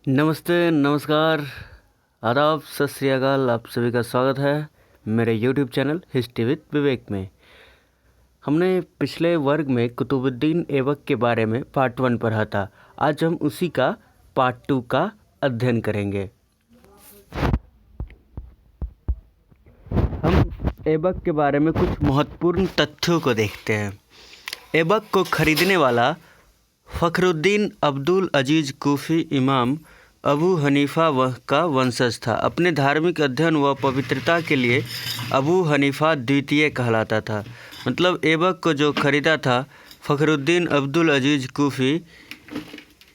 नमस्ते, नमस्कार, आदाब, सत श्री अकाल। आप सभी का स्वागत है मेरे YouTube चैनल हिस्ट्री विद विवेक में। हमने पिछले वर्ग में कुतुबुद्दीन ऐबक के बारे में पार्ट 1 पढ़ा था। आज हम उसी का पार्ट 2 का अध्ययन करेंगे। हम ऐबक के बारे में कुछ महत्वपूर्ण तथ्यों को देखते हैं। ऐबक को खरीदने वाला फ़खरुद्दीन अब्दुल अजीज़ कूफ़ी इमाम अबू हनीफ़ा का वंशज था। अपने धार्मिक अध्ययन व पवित्रता के लिए अबू हनीफ़ा द्वितीय कहलाता था। मतलब ऐबक को जो खरीदा था फ़खरुद्दीन अब्दुल अजीज़ कूफ़ी,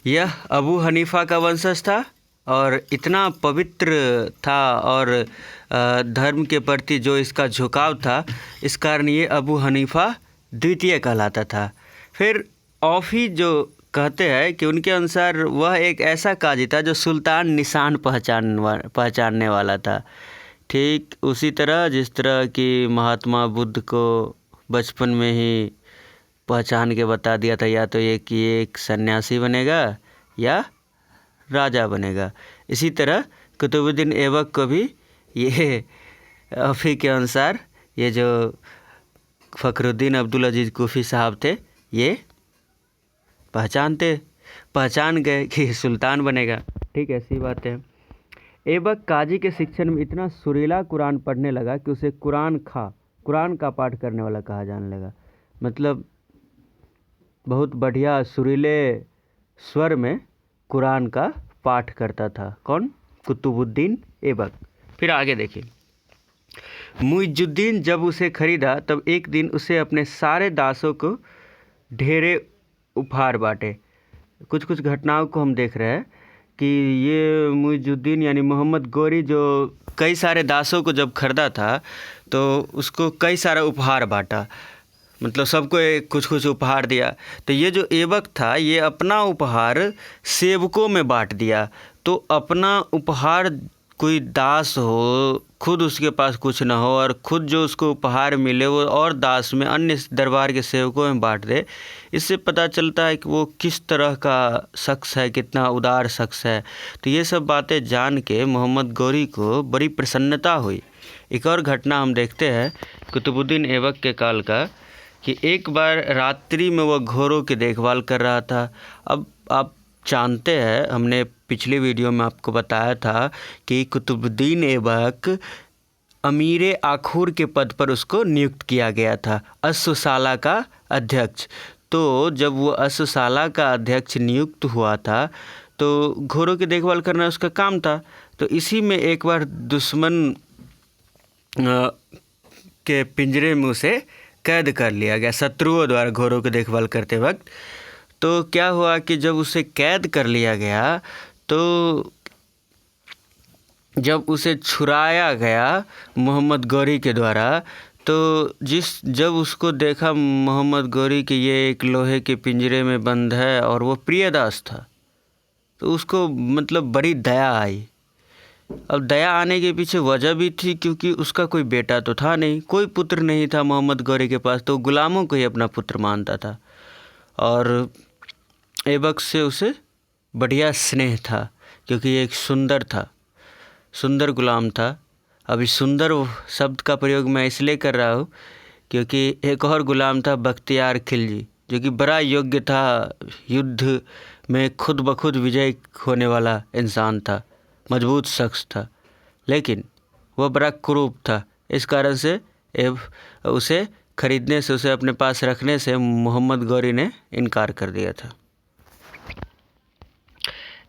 यह अबू हनीफ़ा का वंशज था और इतना पवित्र था और धर्म के प्रति जो इसका झुकाव था, इस कारण ये अबू हनीफ़ा द्वितीय कहलाता था। फिर औफ़ी जो कहते हैं कि उनके अनुसार वह एक ऐसा काजी था जो सुल्तान निशान पहचानने वाला था। ठीक उसी तरह जिस तरह कि महात्मा बुद्ध को बचपन में ही पहचान के बता दिया था या तो ये कि एक सन्यासी बनेगा या राजा बनेगा, इसी तरह कुतुबुद्दीन ऐबक को भी ये औफ़ी के अनुसार ये जो फ़खरुद्दीन अब्दुल अजीज़ कूफ़ी साहब थे, ये पहचान गए कि सुल्तान बनेगा। ठीक ऐसी बात है। ऐबक काजी के शिक्षण में इतना सुरीला कुरान पढ़ने लगा कि उसे कुरान का पाठ करने वाला कहा जाने लगा। मतलब बहुत बढ़िया सुरीले स्वर में कुरान का पाठ करता था। कौन? कुतुबुद्दीन ऐबक। फिर आगे देखिए, मुइजुद्दीन जब उसे खरीदा तब एक दिन उसे अपने सारे दासों को ढेरे उपहार बांटे। कुछ घटनाओं को हम देख रहे हैं कि ये मुइजुद्दीन यानी मोहम्मद गौरी जो कई सारे दासों को जब खरीदा था तो उसको कई सारा उपहार बांटा। मतलब सबको कुछ उपहार दिया। तो ये जो ऐबक था ये अपना उपहार सेवकों में बांट दिया। तो अपना उपहार कोई दास हो, खुद उसके पास कुछ ना हो और खुद जो उसको उपहार मिले वो और दास में अन्य दरबार के सेवकों में बांट दे, इससे पता चलता है कि वो किस तरह का शख्स है, कितना उदार शख्स है। तो ये सब बातें जान के मोहम्मद गौरी को बड़ी प्रसन्नता हुई। एक और घटना हम देखते हैं कुतुबुद्दीन ऐबक के काल का कि एक बार रात्रि में वह घोड़ों की देखभाल कर रहा था। अब आप जानते हैं, हमने पिछले वीडियो में आपको बताया था कि कुतुबुद्दीन ऐबक अमीर आखूर के पद पर उसको नियुक्त किया गया था, अश्वशाला का अध्यक्ष। तो जब वो अश्वशाला का अध्यक्ष नियुक्त हुआ था तो घोड़ों की देखभाल करना उसका काम था। तो इसी में एक बार दुश्मन के पिंजरे में उसे कैद कर लिया गया शत्रुओं द्वारा घोड़ों की देखभाल करते वक्त। तो क्या हुआ कि जब उसे कैद कर लिया गया तो जब उसे छुड़ाया गया मोहम्मद गौरी के द्वारा, तो जब उसको देखा मोहम्मद गौरी कि ये एक लोहे के पिंजरे में बंद है और वो प्रियदास था, तो उसको मतलब बड़ी दया आई। अब दया आने के पीछे वजह भी थी क्योंकि उसका कोई बेटा तो था नहीं, कोई पुत्र नहीं था मोहम्मद गौरी के पास, तो गुलामों को ही अपना पुत्र मानता था और ऐबक से उसे बढ़िया स्नेह था क्योंकि ये एक सुंदर गुलाम था। अभी सुंदर शब्द का प्रयोग मैं इसलिए कर रहा हूँ क्योंकि एक और गुलाम था बख्तियार खिलजी, जो कि बड़ा योग्य था, युद्ध में खुद ब खुद विजय होने वाला इंसान था, मजबूत शख्स था, लेकिन वह बड़ा कुरूप था। इस कारण से उसे खरीदने से, उसे अपने पास रखने से मोहम्मद गौरी ने इनकार कर दिया था।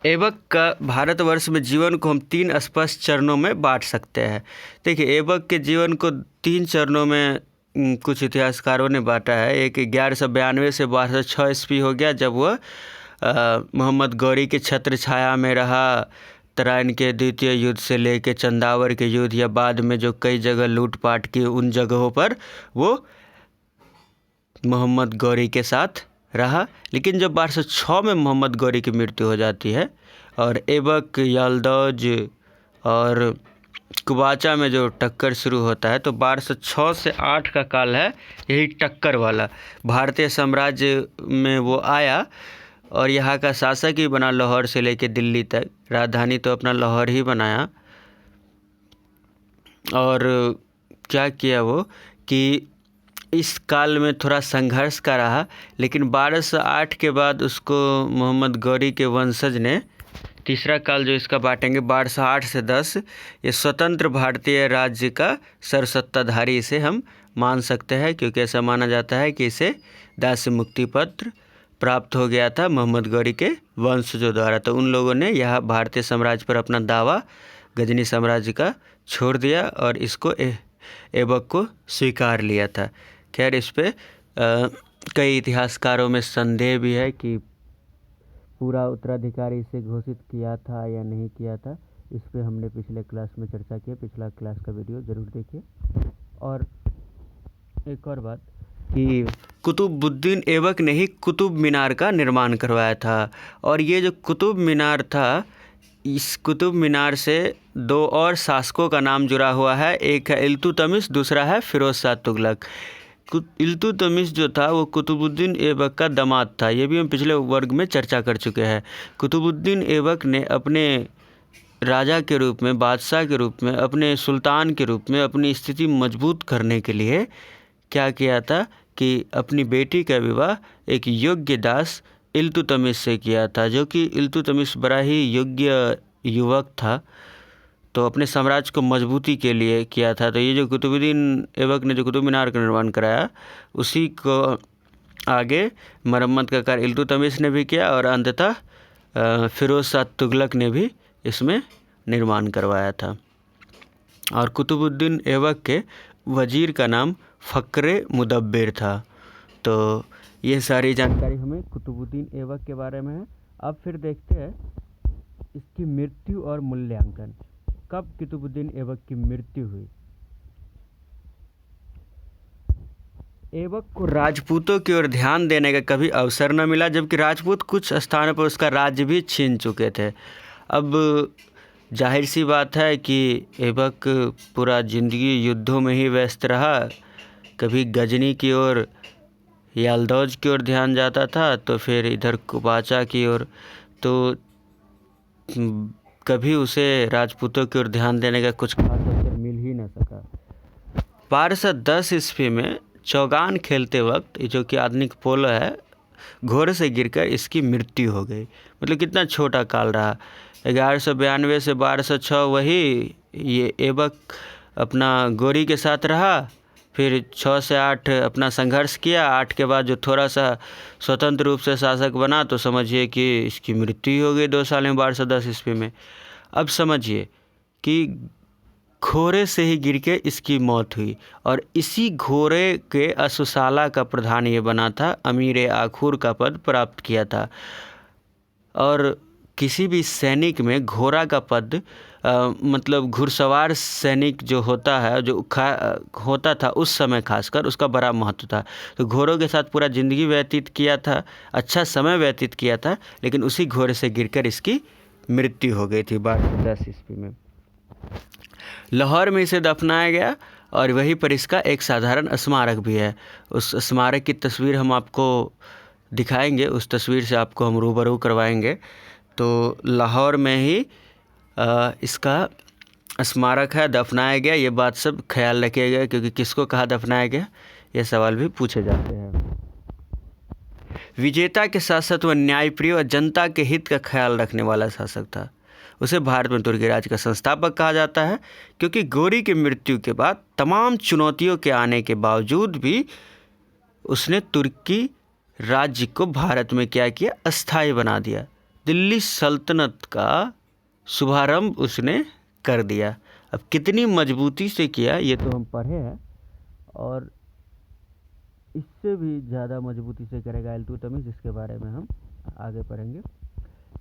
ऐबक का भारतवर्ष में जीवन को हम 3 स्पष्ट चरणों में बांट सकते हैं। देखिए, ऐबक के जीवन को 3 चरणों में कुछ इतिहासकारों ने बांटा है। एक 1192 से 1206 ईस्वी हो गया जब वह मोहम्मद गौरी के छत्र छाया में रहा। तराइन के द्वितीय युद्ध से लेकर चंदावर के युद्ध या बाद में जो कई जगह लूटपाट की, उन जगहों पर वो मोहम्मद गौरी के साथ रहा। लेकिन जब 1206 में मोहम्मद गौरी की मृत्यु हो जाती है और ऐबक, याल्दौज और कुबाचा में जो टक्कर शुरू होता है, तो 1206 से 8 का काल है यही टक्कर वाला। भारतीय साम्राज्य में वो आया और यहाँ का शासक ही बना लाहौर से लेकर दिल्ली तक। राजधानी तो अपना लाहौर ही बनाया। और क्या किया वो कि इस काल में थोड़ा संघर्ष का रहा, लेकिन 1208 के बाद उसको मोहम्मद गौरी के वंशज ने, तीसरा काल जो इसका बांटेंगे 1208 से 10, ये स्वतंत्र भारतीय राज्य का सर्वसत्ताधारी इसे हम मान सकते हैं, क्योंकि ऐसा माना जाता है कि इसे दास्य मुक्ति पत्र प्राप्त हो गया था मोहम्मद गौरी के वंशजों द्वारा। तो उन लोगों ने यह भारतीय साम्राज्य पर अपना दावा गजनी साम्राज्य का छोड़ दिया और इसको ऐबक को स्वीकार लिया था। खैर, इस पे कई इतिहासकारों में संदेह भी है कि पूरा उत्तराधिकारी इसे घोषित किया था या नहीं किया था। इस पे हमने पिछले क्लास में चर्चा की, पिछला क्लास का वीडियो ज़रूर देखिए। और एक और बात कि कुतुबुद्दीन ऐबक ने ही कुतुब मीनार का निर्माण करवाया था। और ये जो कुतुब मीनार था, इस कुतुब मीनार से दो और शासकों का नाम जुड़ा हुआ है। एक है इल्तुतमिश, दूसरा है फिरोज शाह तुगलक। इल्तुतमिश जो था वो कुतुबुद्दीन ऐबक का दामाद था। ये भी हम पिछले वर्ग में चर्चा कर चुके हैं। कुतुबुद्दीन ऐबक ने अपने राजा के रूप में, बादशाह के रूप में, अपने सुल्तान के रूप में अपनी स्थिति मजबूत करने के लिए क्या किया था कि अपनी बेटी का विवाह एक योग्य दास इल्तुतमिश से किया था, जो कि इल्तुतमिश बड़ा ही योग्य युवक था। तो अपने साम्राज्य को मजबूती के लिए किया था। तो ये जो कुतुबुद्दीन ऐबक ने जो कुतुब मीनार का निर्माण कराया, उसी को आगे मरम्मत का कार्य इल्तुतमिश ने भी किया और अंततः फिरोज शाह तुगलक ने भी इसमें निर्माण करवाया था। और कुतुबुद्दीन ऐबक के वजीर का नाम फ़क्र मुदब्बिर था। तो ये सारी जानकारी हमें कुतुबुद्दीन ऐबक के बारे में है। अब फिर देखते हैं इसकी मृत्यु और मूल्यांकन। कब कुतुबुद्दीन ऐबक की मृत्यु हुई? ऐबक को राजपूतों की ओर ध्यान देने का कभी अवसर न मिला, जबकि राजपूत कुछ स्थानों पर उसका राज्य भी छीन चुके थे। अब जाहिर सी बात है कि ऐबक पूरा ज़िंदगी युद्धों में ही व्यस्त रहा। कभी गजनी की ओर, यालदौज की ओर ध्यान जाता था, तो फिर इधर कुबाचा की ओर। तो कभी उसे राजपूतों की ओर ध्यान देने का कुछ खास अवसर मिल ही न सका। 1210 ईस्वी में चौगान खेलते वक्त, जो कि आधुनिक पोलो है, घोड़े से गिरकर इसकी मृत्यु हो गई। मतलब कितना छोटा काल रहा। 1192 से 1206 वही ये ऐबक अपना गौरी के साथ रहा। फिर 6 से 8 अपना संघर्ष किया। 8 के बाद जो थोड़ा सा स्वतंत्र रूप से शासक बना, तो समझिए कि इसकी मृत्यु हो गई 2 साल में, 1210 ईस्वी में। अब समझिए कि घोड़े से ही गिर के इसकी मौत हुई, और इसी घोड़े के अश्वशाला का प्रधान ये बना था, अमीर आखूर का पद प्राप्त किया था। और किसी भी सैनिक में घोड़ा का पद मतलब घुड़सवार सैनिक जो होता है, जो होता था उस समय खासकर, उसका बड़ा महत्व था। तो घोड़ों के साथ पूरा ज़िंदगी व्यतीत किया था, अच्छा समय व्यतीत किया था, लेकिन उसी घोड़े से गिरकर इसकी मृत्यु हो गई थी 1210 ईस्वी में। लाहौर में इसे दफनाया गया और वहीं पर इसका एक साधारण स्मारक भी है। उस स्मारक की तस्वीर हम आपको दिखाएंगे, उस तस्वीर से आपको हम रूबरू करवाएंगे। तो लाहौर में ही इसका स्मारक है, दफनाया गया। ये बात सब ख्याल रखिएगा, क्योंकि किसको कहाँ दफनाया गया ये सवाल भी पूछे जाते हैं। विजेता के साथ साथ वह न्यायप्रिय और जनता के हित का ख्याल रखने वाला शासक था। उसे भारत में तुर्की राज्य का संस्थापक कहा जाता है, क्योंकि गौरी की मृत्यु के बाद तमाम चुनौतियों के आने के बावजूद भी उसने तुर्की राज्य को भारत में क्या किया, अस्थायी बना दिया। दिल्ली सल्तनत का शुभारंभ उसने कर दिया। अब कितनी मजबूती से किया ये तो हम पढ़े हैं, और इससे भी ज़्यादा मजबूती से करेगा इल्तुतमिश, जिसके बारे में हम आगे पढ़ेंगे।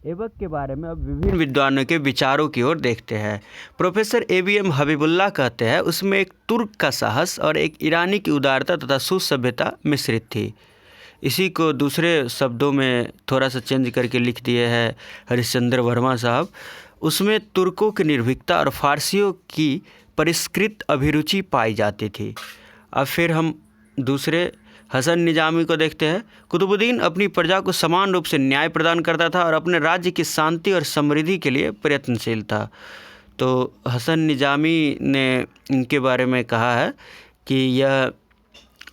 ऐबक के बारे में अब विभिन्न विद्वानों के विचारों की ओर देखते हैं। प्रोफेसर ABM हबीबुल्लाह कहते हैं उसमें एक तुर्क का साहस और एक ईरानी की उदारता तथा सुसभ्यता मिश्रित थी। इसी को दूसरे शब्दों में थोड़ा सा चेंज करके लिख दिए हैं हरिश्चंद्र वर्मा साहब। उसमें तुर्कों की निर्भीकता और फारसियों की परिष्कृत अभिरुचि पाई जाती थी। अब फिर हम दूसरे हसन निजामी को देखते हैं। कुतुबुद्दीन अपनी प्रजा को समान रूप से न्याय प्रदान करता था और अपने राज्य की शांति और समृद्धि के लिए प्रयत्नशील था। तो हसन निजामी ने इनके बारे में कहा है कि यह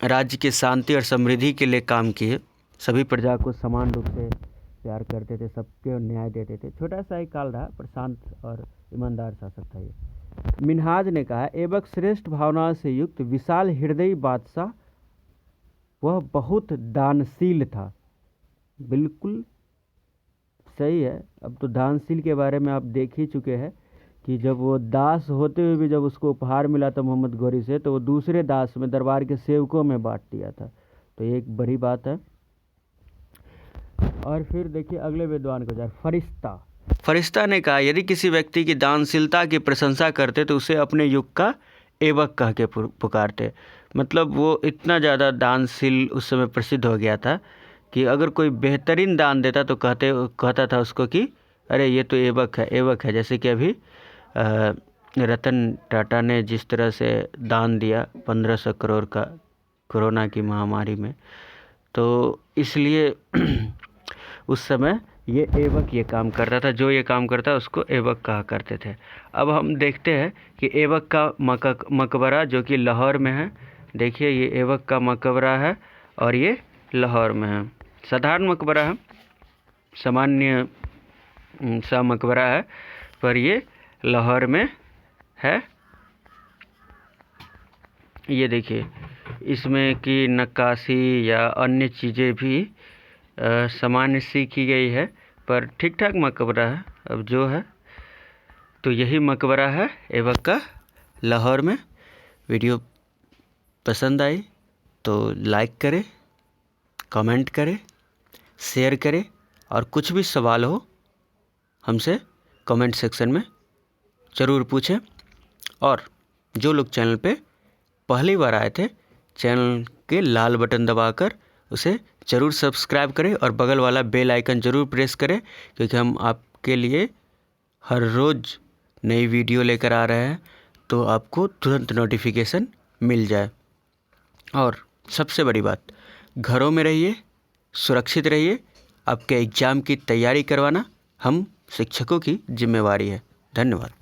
राज्य की शांति और समृद्धि के लिए काम किए, सभी प्रजा को समान रूप से प्यार करते थे, सबके न्याय देते थे। छोटा सा ही काल रहा पर शांत और ईमानदार शासक था ये। मिन्हाज ने कहा, ऐबक श्रेष्ठ भावनाओं से युक्त विशाल हृदयी बादशाह, वह बहुत दानशील था। बिल्कुल सही है। अब तो दानशील के बारे में आप देख ही चुके हैं कि जब वो दास होते हुए भी जब उसको उपहार मिला था मोहम्मद गौरी से, तो वो दूसरे दास में दरबार के सेवकों में बांट दिया था। तो ये एक बड़ी बात है। और फिर देखिए अगले विद्वान को जाए, फरिश्ता ने कहा, यदि किसी व्यक्ति की दानशीलता की प्रशंसा करते तो उसे अपने युग का ऐबक कह के पुकारते। मतलब वो इतना ज़्यादा दानशील उस समय प्रसिद्ध हो गया था कि अगर कोई बेहतरीन दान देता तो कहता था उसको कि अरे ये तो ऐबक है। जैसे कि अभी रतन टाटा ने जिस तरह से दान दिया 1500 करोड़ का कोरोना की महामारी में, तो इसलिए उस समय ये ऐबक ये काम करता था। जो ये काम करता उसको ऐबक कहा करते थे। अब हम देखते हैं कि ऐबक का मकबरा जो कि लाहौर में है। देखिए ये ऐबक का मकबरा है और ये लाहौर में है। साधारण मकबरा है, सामान्य सा मकबरा है, पर ये लाहौर में है। ये देखिए इसमें की नक्काशी या अन्य चीज़ें भी सामान्य सी की गई है, पर ठीक ठाक मकबरा है। अब जो है तो यही मकबरा है ऐबक का लाहौर में। वीडियो पसंद आई तो लाइक करें, कमेंट करें, शेयर करें और कुछ भी सवाल हो हमसे कमेंट सेक्शन में ज़रूर पूछें। और जो लोग चैनल पे पहली बार आए थे, चैनल के लाल बटन दबाकर उसे ज़रूर सब्सक्राइब करें और बगल वाला बेल आइकन ज़रूर प्रेस करें, क्योंकि हम आपके लिए हर रोज़ नई वीडियो लेकर आ रहे हैं, तो आपको तुरंत नोटिफिकेशन मिल जाए। और सबसे बड़ी बात, घरों में रहिए, सुरक्षित रहिए। आपके एग्ज़ाम की तैयारी करवाना हम शिक्षकों की जिम्मेवारी है। धन्यवाद।